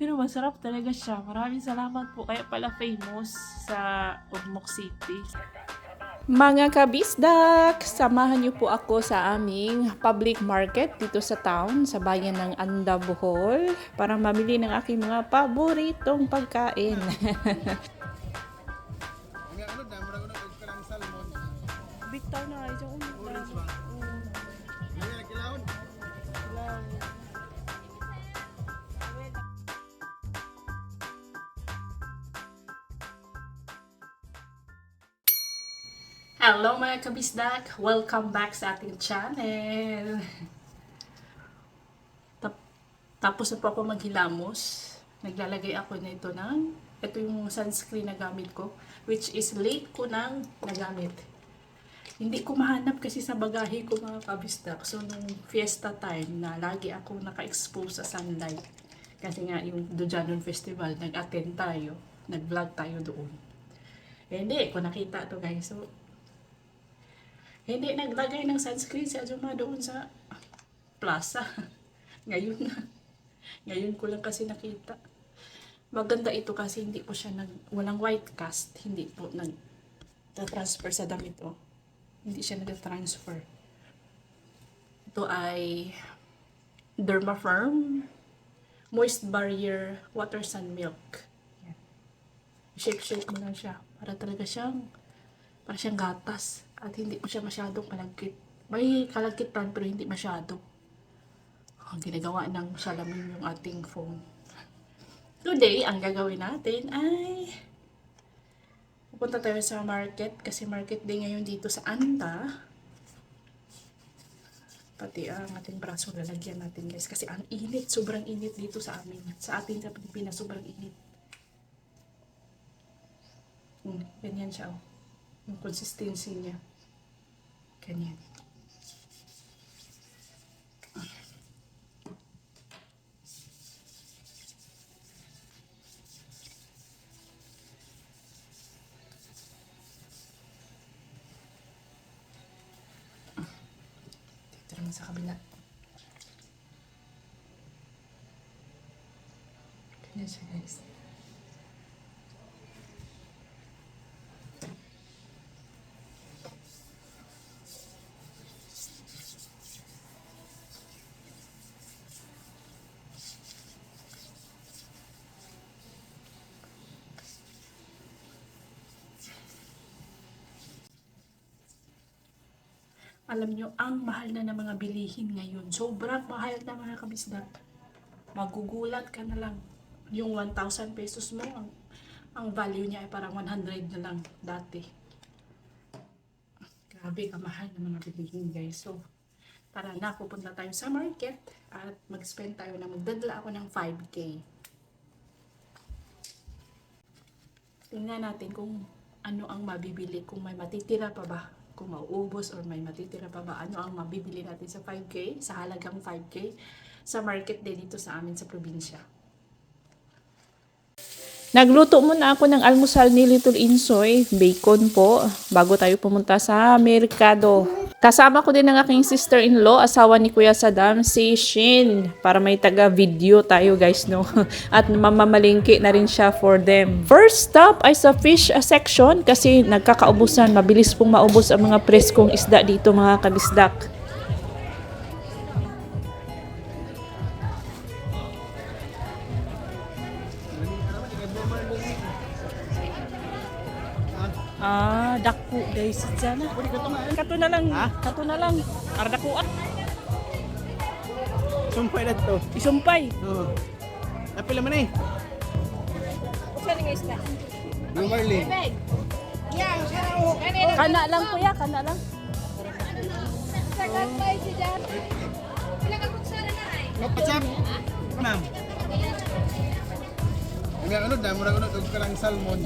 Pero masarap talaga siya. Maraming salamat po. Kaya pala famous sa Ormoc City. Mga kabisdak, samahan niyo po ako sa aming public market dito sa town, sa bayan ng Anda, Bohol, para mamili ng aking mga paboritong pagkain. Bitaw na ay dyan. Orange ba? Hello mga kabisdak! Welcome back sa ating channel! Tapos na po ako maghilamos. Naglalagay ako nito ng, ito yung sunscreen na gamit ko, which is late ko nang nagamit. Hindi ko mahanap kasi sa bagahe ko mga kabisdak. So nung fiesta time na lagi ako naka-expose sa sunlight. Kasi nga yung Dujanon Festival, nag-attend tayo, nag-vlog tayo doon. Hindi ko nakita to guys. So, hindi naglagay ng sunscreen si Ajuma doon sa plaza. Ngayon na. Ngayon ko lang kasi nakita. Maganda ito kasi hindi po siya walang white cast. Hindi po nag-transfer sa damit oh. Hindi siya nag-transfer. Ito ay Dermafirm Moist Barrier Water Sun Milk. Yan. Shake mo lang siya. Para siyang gatas. At hindi po siya masyadong malagkit. May kalagkitan pero hindi masyado. Ginagawa ng salamin yung ating phone. Today, ang gagawin natin ay pupunta tayo sa market kasi market day ngayon dito sa Anta. Pati ang ating braso lalagyan natin guys kasi ang init, sobrang init dito sa amin. Sa atin sa Pilipinas, sobrang init. Ganyan siya oh. Yung consistency niya. Ganyan. Dito naman sa kabila. Ganyan siya guys. Alam nyo, ang mahal na ng mga bilihin ngayon. Sobrang mahal na mga kabisdak. Magugulat ka na lang. Yung 1,000 pesos mo, ang value niya ay parang 100 na lang dati. Grabe, kamahal na mga bilihin guys. So, tara na, pupunta tayo sa market at mag-spend tayo na magdadala ako ng 5K. Tingnan natin kung ano ang mabibili, kung may matitira pa ba. Kung mauubos or may matitira pa ba, ano ang mabibili natin sa 5K, sa halagang 5K, sa market din dito sa amin sa probinsya. Nagluto muna ako ng almusal ni Little Insoy, bacon po, bago tayo pumunta sa merkado. Kasama ko din ang aking sister-in-law, asawa ni Kuya Saddam, si Shin, para may taga-video tayo guys, no? At mamamalingki na rin siya for them. First stop ay sa fish section kasi nagkakaubusan, mabilis pong maubos ang mga preskong isda dito mga kabisdak. Dako guys, dyan na. Kato na lang. Ha? Kato na lang. Para dako ah. Sumpay na to. Isumpay. Oo. Napila man eh. Saan nga isla? Yung Marley. Kana lang kuya, kana lang. Sagat pa si Jan. Pila ka kutsara na ay? Kapatsak. Kanam. Ang ano, murag-unod og kalang salmon.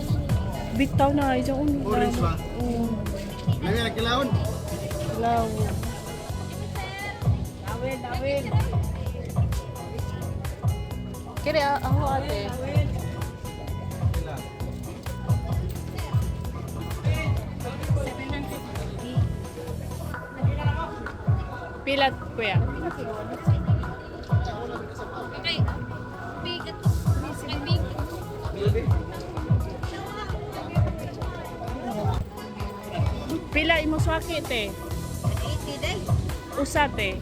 Bitaw na ay dyan. Orange ba? Lagi nagkilaon. Law. Awin. Kaya ako ate. Pila kuya? Okay. Bigat. mo swaki, te? 80 day. Usa, te.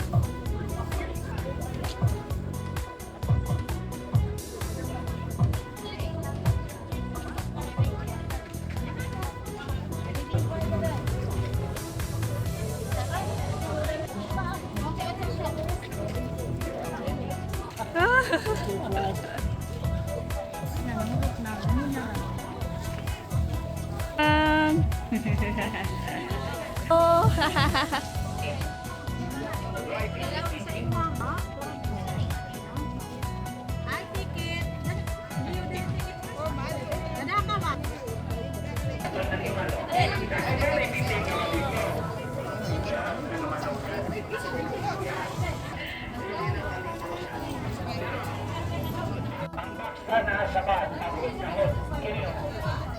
Oh.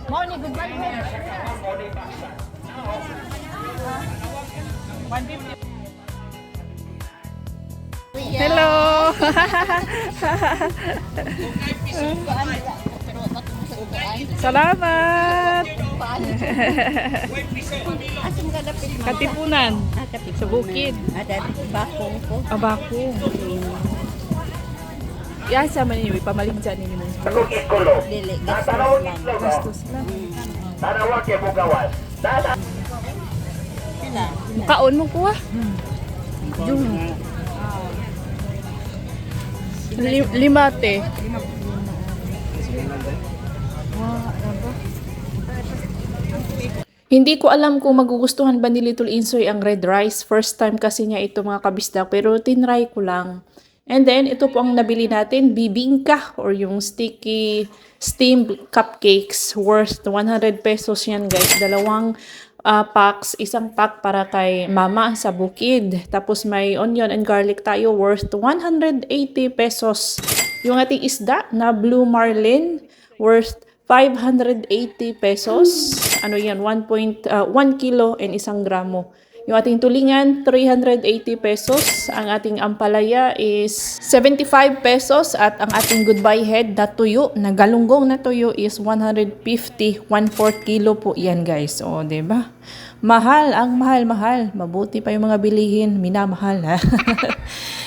Morning, goodbye. Hello. Salamat. Asam ka dapit mo? Katipunan. Sa bukid. Ada bakong ko. Abako. Yasa man niyo ipamalig dyan ninyo mo. Dili, gastos lang. Gastos lang. Sila. Kaon mo kuha. Limate. Hindi ko alam kung magugustuhan ba ni Little Insoy ang red rice. First time kasi niya ito mga kabisdak, pero tinry ko lang. And then, ito po ang nabili natin, bibingka or yung sticky steamed cupcakes worth 100 pesos yan guys. Dalawang packs, isang pack para kay mama sa bukid. Tapos may onion and garlic tayo worth 180 pesos. Yung ating isda na blue marlin worth 580 pesos. Ano yan? 1 kilo and 1 gramo. Yung ating tulingan, 380 pesos. Ang ating ampalaya is 75 pesos. At ang ating goodbye head na tuyo, na galunggong na tuyo is 150, 1/4 kilo po yan guys. O, diba? Mahal, ang mahal-mahal. Mabuti pa yung mga bilihin, minamahal ha.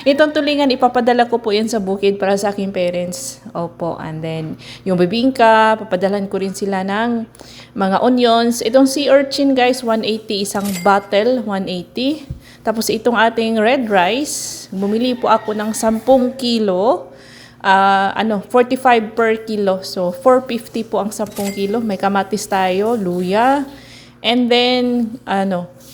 Itong tulingan, ipapadala ko po yan sa bukid para sa aking parents. Opo, and then yung bibingka, papadalan ko rin sila ng mga onions. Itong sea urchin guys, 180, isang bottle, 180. Tapos itong ating red rice, bumili po ako ng 10 kilo. 45 per kilo. So, 450 po ang 10 kilo. May kamatis tayo, luya. And then,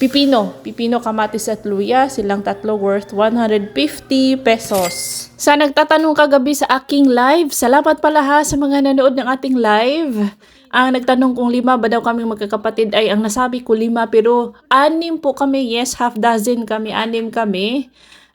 pipino, kamatis at luya, silang tatlo worth 150 pesos. Sa nagtatanong kagabi sa aking live, salamat pala ha sa mga nanood ng ating live. Ang nagtanong kung 5 ba daw kaming magkakapatid ay ang nasabi ko 5 pero 6 po kami, yes, half dozen kami, 6 kami.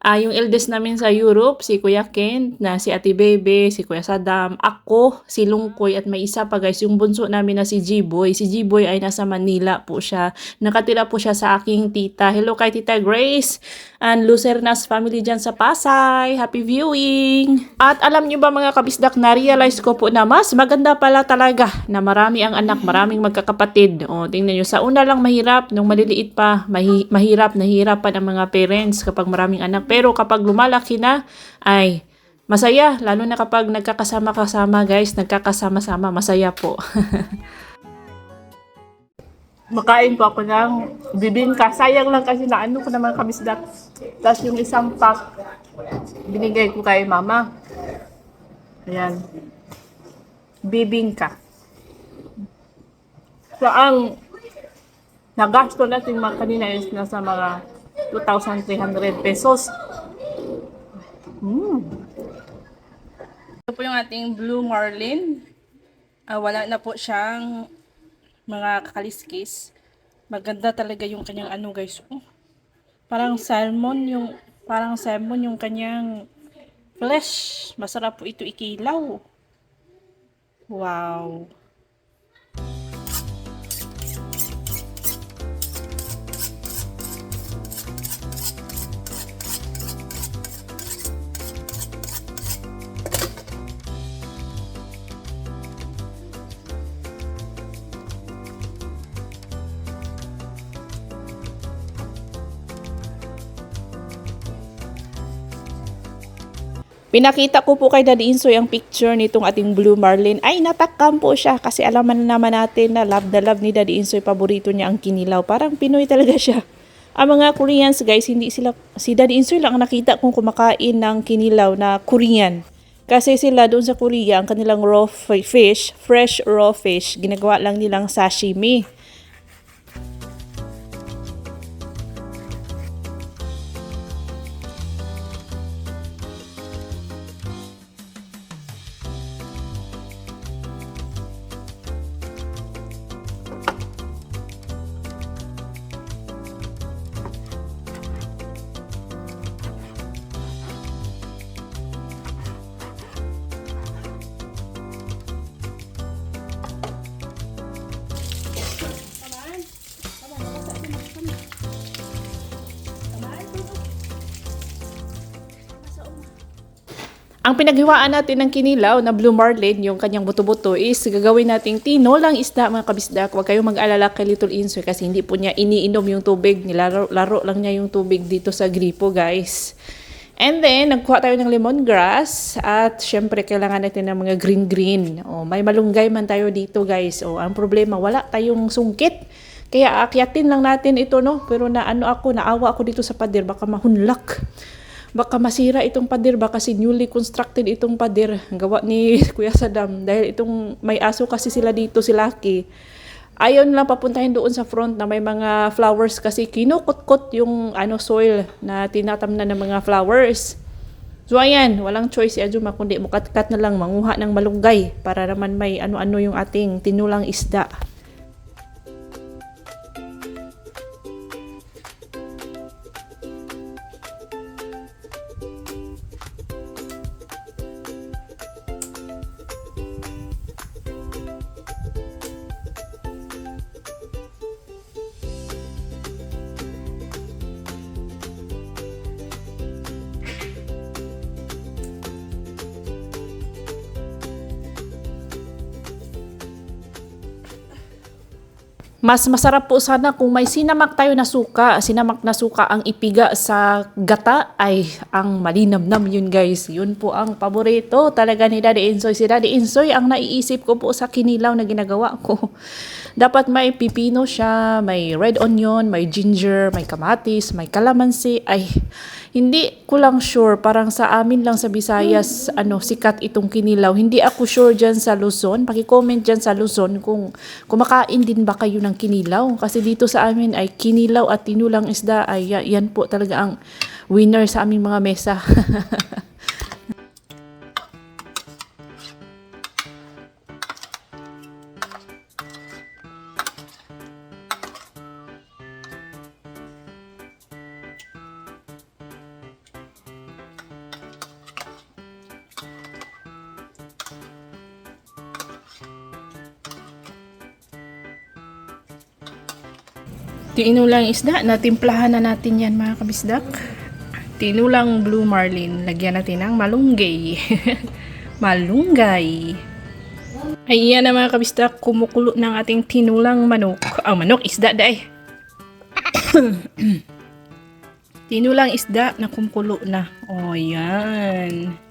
Yung eldest namin sa Europe, si Kuya Kent, na si Ate Bebe, si Kuya Saddam, ako, si Lungkoy, at may isa pa guys, yung bunso namin na si G-Boy. Si G-Boy ay nasa Manila po siya. Nakatira po siya sa aking tita. Hello kay Tita Grace and Lucernas family dyan sa Pasay. Happy viewing! At alam nyo ba mga kabisdak, na-realize ko po na mas maganda pala talaga na marami ang anak, maraming magkakapatid. O, tingnan nyo, sa una lang mahirap, nung maliliit pa, nahihirapan ang mga parents kapag maraming anak. Pero kapag lumalaki na, ay masaya. Lalo na kapag nagkakasama-kasama guys, nagkakasama-sama, masaya po. Makain po ako ng bibingka. Sayang lang kasi na ano ko naman kabisdak. Tapos yung isang pack, binigay ko kay mama. Ayan. Bibingka. So ang nagasto natin kanina is nasa mga 2,300 pesos. Ito po yung ating blue marlin. Wala na po siyang mga kaliskis. Maganda talaga yung kanyang ano guys. Parang salmon yung kanyang flesh. Masarap po ito ikilaw. Wow. Pinakita ko po kay Daddy Insoy ang picture nitong ating Blue Marlin. Ay, natakam po siya kasi alaman naman natin na love ni Daddy Insoy. Paborito niya ang kinilaw. Parang Pinoy talaga siya. Ang mga Koreans guys, hindi sila, si Daddy Insoy lang ang nakita kong kumakain ng kinilaw na Korean. Kasi sila doon sa Korea, ang kanilang raw fish, fresh raw fish, ginagawa lang nilang sashimi. Ang pinaghiwaan natin ng kinilaw na Blue Marlin, yung kanyang buto-buto, is gagawin nating tinolang isda mga kabisdak. Huwag kayong mag-alala kay Little Insoy kasi hindi po niya iniinom yung tubig. Nilaro lang niya yung tubig dito sa gripo, guys. And then, nagkuha tayo ng lemongrass at syempre kailangan natin ng mga green-green. O, may malunggay man tayo dito, guys. O, ang problema, wala tayong sungkit. Kaya akyatin lang natin ito, no? Pero naawa ako dito sa pader, baka mahunlak. Baka masira itong pader, baka kasi newly constructed itong pader. Gawa ni Kuya Saddam. Dahil itong may aso kasi sila dito, si Lucky. Ayon lang papuntahin doon sa front na may mga flowers kasi kinukot-kot yung soil na tinatamnan ng mga flowers. So ayan, walang choice si Ajuma kundi mukat-kat na lang manguha ng malunggay para naman may ano-ano yung ating tinulang isda. Mas masarap po sana kung may sinamak tayo na suka. Sinamak na suka ang ipiga sa gata ay ang malinamnam yun guys. Yun po ang paborito talaga ni Daddy Insoy. Si Daddy Insoy ang naiisip ko po sa kinilaw na ginagawa ko. Dapat may pipino siya, may red onion, may ginger, may kamatis, may kalamansi. Ay, hindi ko lang sure. Parang sa amin lang sa Visayas, sikat itong kinilaw. Hindi ako sure dyan sa Luzon. Paki-comment dyan sa Luzon kung kumakain din ba kayo ng kinilaw. Kasi dito sa amin ay kinilaw at tinulang isda. Ay, yan po talaga ang winner sa aming mga mesa. Tinulang isda, natimplahan na natin yan mga kabisdak. Tinulang Blue Marlin, lagyan natin ng malunggay. Malunggay. Ayan na mga kabisdak, kumukulo ng ating tinulang manok. Ang manok, isda dahi. Tinulang isda na kumukulo na. O, yan.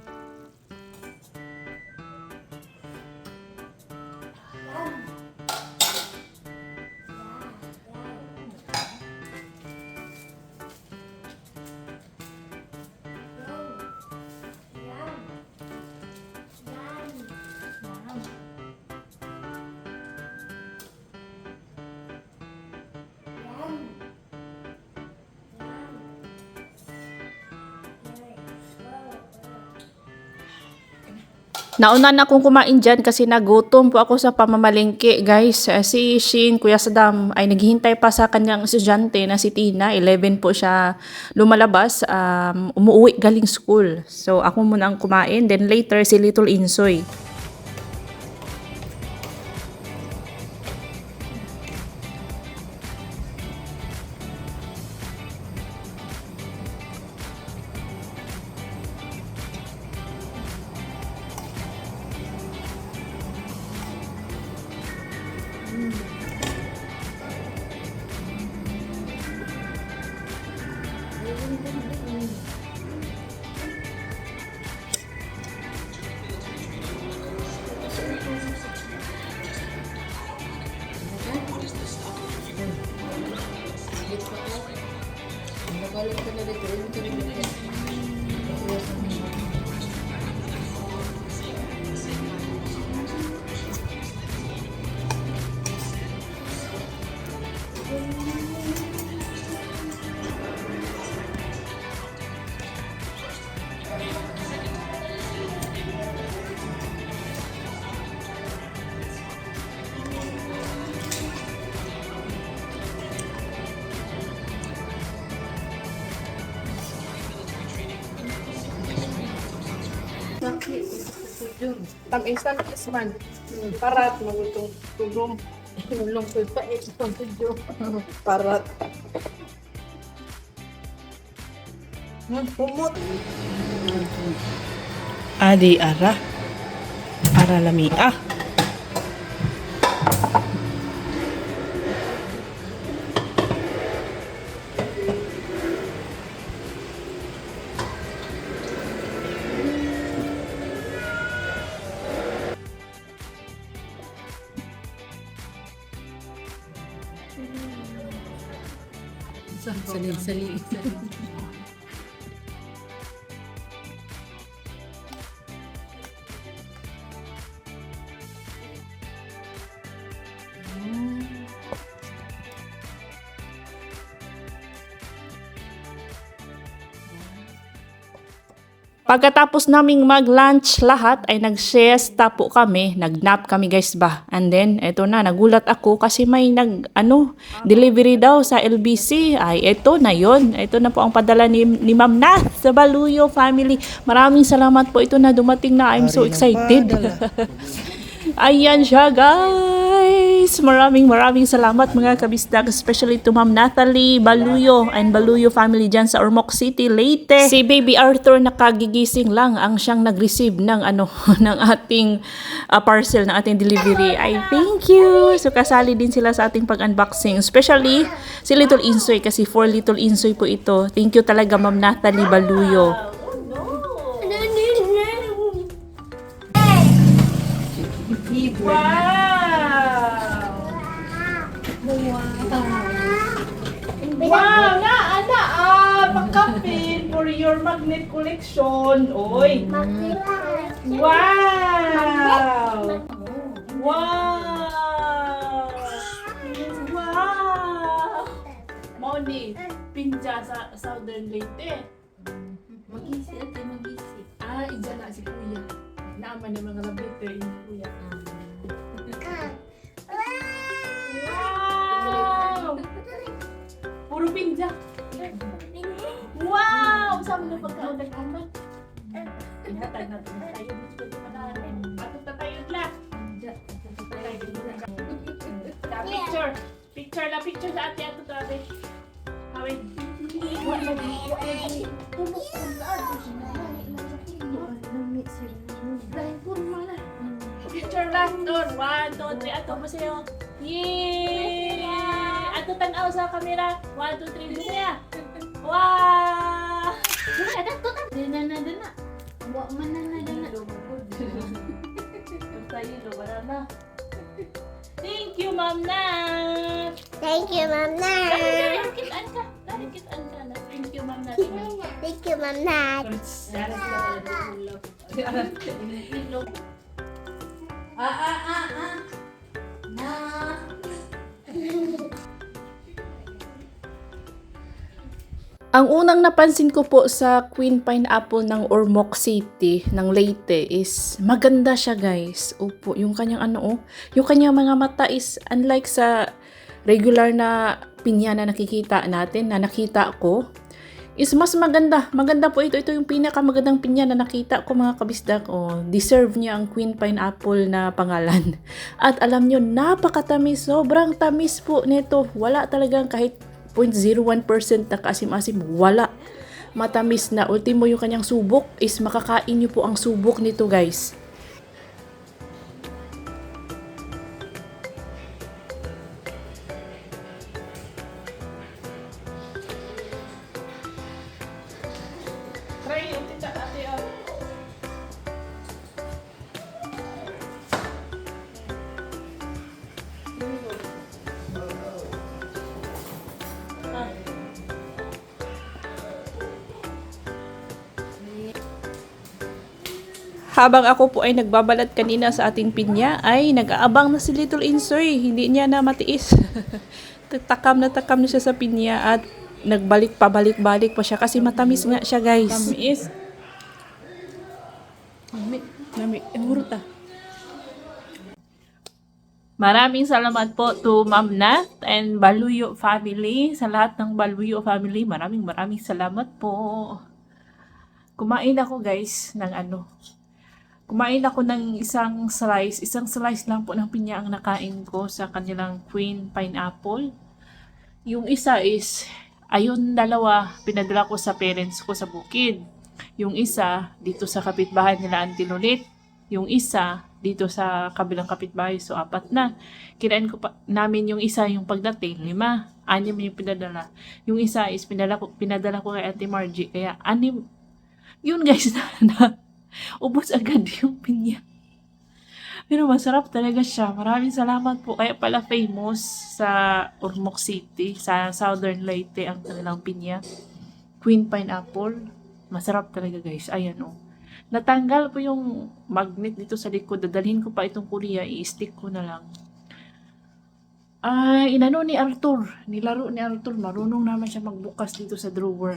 Nauna na akong kumain dyan kasi nagutom po ako sa pamamalengke, guys. Si Shin, Kuya Saddam, ay naghihintay pa sa kanyang estudyante na si Tina. 11 po siya lumalabas, umuwi galing school. So, ako muna ang kumain. Then later, si Little Insoy. Tam-insan man. Parat, magutong tugong. Tulong ko pa eh. Parat. Pumot. Adi ara. Ara lami. Salin. Pagkatapos naming mag-lunch lahat ay nag-siesta po kami, nag-nap kami guys ba. And then eto na, nagulat ako kasi may delivery daw sa LBC. Ay eto na yon. Eto na po ang padala ni Ma'am Nath sa Baluyo family. Maraming salamat po, ito na dumating na. I'm so excited. Ayan siya guys. Maraming salamat mga kabisdak, especially to Ma'am Natalie Baluyo and Baluyo family dyan sa Ormoc City, Leyte. Si Baby Arthur nakagigising lang ang siyang nag-receive ng ng ating parcel, ng ating delivery. Ay thank you. So kasali din sila sa ating pag-unboxing, especially si Little Insoy kasi for Little Insoy po ito. Thank you talaga Ma'am Natalie Baluyo. Wow! Pakapin for your magnet collection. Oy! Wow! Wow! Moni, pinja sa Southern Leyte. Magisi. Ija na si Kuya. Naaman ng mga labiter ni Kuya. Wow! Puro pinja. Wow! Saan mo na pagkaon nag-amat? Ihatag natin na tayo. Dito pa namin. Ato na tayo lang. Picture. Picture sa ate. Ato tabi. Hawin. Picture lang doon. 1, 2, 3. Ato ba sa'yo? Yay! Ato tanaw sa camera. 1, 2, 3. Bisa ya. Wow! Dana. Wa man na. Thank you, Ma'am Nat! Thank you, Ma'am Nat. Kitaan ka. Thank you, Ma'am Nat. Thank you, Ma'am Nat. Ang unang napansin ko po sa Queen Pineapple ng Ormoc City, ng Leyte is maganda siya guys. Opo, yung kanyang yung kanyang mga mata is unlike sa regular na pinya na nakikita natin, na nakita ko, is mas maganda. Maganda po ito. Ito yung pinakamagandang pinya na nakita ko mga kabisdak. Deserve niya ang Queen Pineapple na pangalan. At alam nyo, napakatamis. Sobrang tamis po nito. Wala talagang kahit 0.01% na kaasim-asim, wala. Matamis na. Ultimo yung kanyang subok is makakain nyo po ang subok nito guys. Try yung tita ate. Habang ako po ay nagbabalat kanina sa ating pinya, ay nag-aabang na si Little Insoy. Hindi niya na matiis. Takam na siya sa pinya at pabalik-balik pa siya kasi matamis nga siya, guys. Tamis. Nami. Hurta. Maraming salamat po to Ma'am Nat and Baluyo family. Sa lahat ng Baluyo family, maraming salamat po. Kumain ako, guys, Kumain ako ng isang slice lang po ng pinya ang nakain ko sa kanilang Queen Pineapple. Yung isa is, ayun dalawa, pinadala ko sa parents ko sa bukid. Yung isa, dito sa kapitbahay nila Auntie Lolit. Yung isa, dito sa kabilang kapitbahay, so 4 na. Kinain ko pa namin yung isa, yung pagdating, 5. 6 yung pinadala. Yung isa is, pinadala ko kay Auntie Margie, kaya 6. Yun, guys, na ubos agad yung pinya. Pero masarap talaga siya. Maraming salamat po. Kaya pala famous sa Ormoc City, sa Southern Leyte ang kanilang pinya. Queen Pineapple. Masarap talaga, guys. Ayan, oh. Natanggal po yung magnet dito sa likod. Dadalhin ko pa itong Korea. I-stick ko na lang. Inano ni Arthur. Nilaro ni Arthur. Marunong naman siya magbukas dito sa drawer.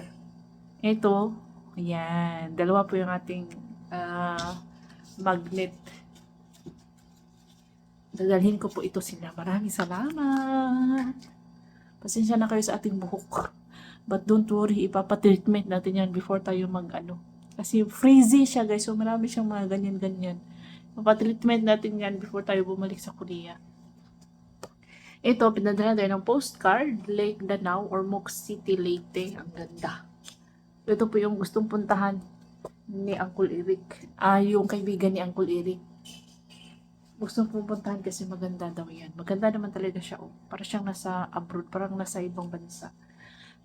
Ito. Ayan. Dalawa po yung ating magnet. Dadalhin ko po ito sila. Maraming salamat. Pasensya na kayo sa ating buhok. But don't worry, ipapatreatment natin yan before tayo Kasi frizzy siya, guys. So marami siyang mga ganyan-ganyan. Ipapatreatment natin yan before tayo bumalik sa Korea. Ito, pinadala tayo ng postcard. Lake Danau or Ormoc City, Leyte. Ang ganda. Ito po yung gustong puntahan ni Uncle Eric. Yung kaibigan ni Uncle Eric. Gusto pupuntahan kasi maganda daw yan. Maganda naman talaga siya. Oh. Para siyang nasa abroad. Parang nasa ibang bansa.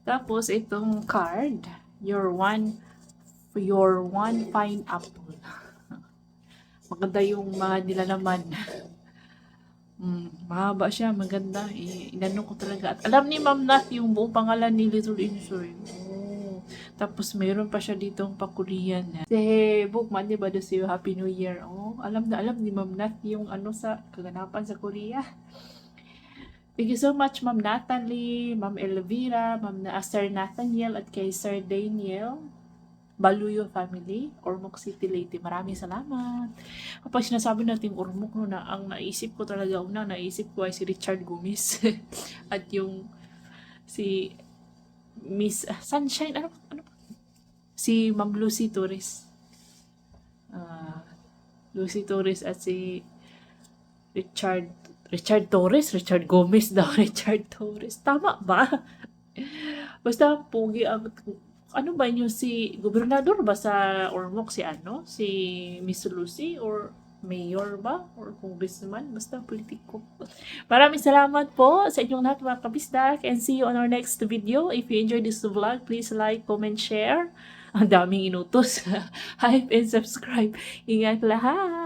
Tapos, itong card. Your one pineapple. Maganda yung mga nilalaman. Mahaba siya. Maganda. Inano ko talaga. At alam ni Ma'am Nat yung buong pangalan ni Little Insoy. Tapos, mayroon pa siya ditong pa-Korean. Say, Bukman, di ba do you Happy New Year? Oh, alam ni Ma'am Nat yung sa kaganapan sa Korea. Thank you so much, Ma'am Natalie, Ma'am Elvira, Ma'am Sir Nathaniel, at kay Sir Daniel, Baluyo family, Ormoc City, Leyte. Maraming salamat. Kapag sinasabi natin Ormoc, ang naisip ko talaga, naisip ko ay si Richard Gomez. At yung si Miss Sunshine, si Ma'am Lucy Torres. Lucy Torres at si Richard Gomez daw. Richard Torres. Tama ba? Basta pogi ang ba yun si gobernador ba sa Ormoc si Miss Lucy or mayor ba? Or congressman? Basta politiko. Maraming salamat po sa inyong lahat mga kabisdak and see you on our next video. If you enjoyed this vlog, please like, comment, share. Ang daming inutos. Hype and subscribe. Ingat lahat!